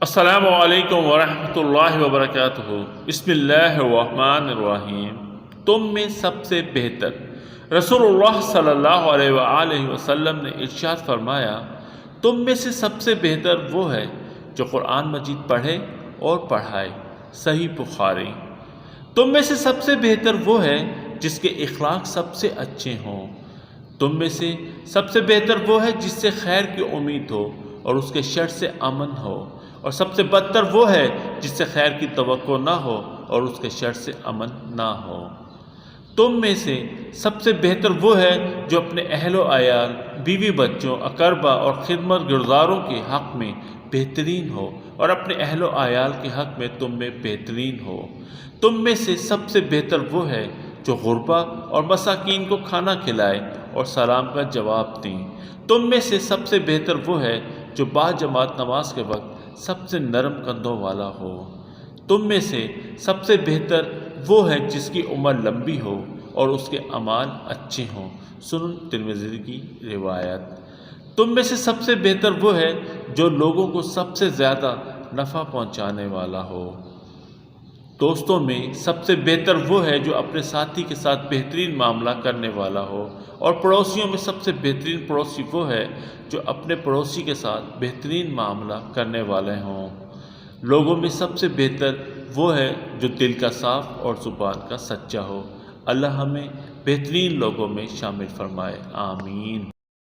السلام علیکم ورحمۃ اللہ وبرکاتہ۔ بسم اللہ الرحمن الرحیم۔ تم میں سب سے بہتر، رسول اللہ صلی اللہ علیہ وآلہ وسلم نے ارشاد فرمایا، تم میں سے سب سے بہتر وہ ہے جو قرآن مجید پڑھے اور پڑھائے۔ صحیح بخاری۔ تم میں سے سب سے بہتر وہ ہے جس کے اخلاق سب سے اچھے ہوں۔ تم میں سے سب سے بہتر وہ ہے جس سے خیر کی امید ہو اور اس کے شر سے امن ہو، اور سب سے بدتر وہ ہے جس سے خیر کی توقع نہ ہو اور اس کے شر سے امن نہ ہو۔ تم میں سے سب سے بہتر وہ ہے جو اپنے اہل و عیال، بیوی بچوں، اقربا اور خدمت گزاروں کے حق میں بہترین ہو، اور اپنے اہل و عیال کے حق میں تم میں بہترین ہو۔ تم میں سے سب سے بہتر وہ ہے جو غربا اور مساکین کو کھانا کھلائے اور سلام کا جواب دیں۔ تم میں سے سب سے بہتر وہ ہے جو با جماعت نماز کے وقت سب سے نرم کندھوں والا ہو۔ تم میں سے سب سے بہتر وہ ہے جس کی عمر لمبی ہو اور اس کے اعمال اچھے ہوں۔ سنن ترمذی کی روایت۔ تم میں سے سب سے بہتر وہ ہے جو لوگوں کو سب سے زیادہ نفع پہنچانے والا ہو۔ دوستوں میں سب سے بہتر وہ ہے جو اپنے ساتھی کے ساتھ بہترین معاملہ کرنے والا ہو، اور پڑوسیوں میں سب سے بہترین پڑوسی وہ ہے جو اپنے پڑوسی کے ساتھ بہترین معاملہ کرنے والے ہوں۔ لوگوں میں سب سے بہتر وہ ہے جو دل کا صاف اور زبان کا سچا ہو۔ اللہ ہمیں بہترین لوگوں میں شامل فرمائے، آمین۔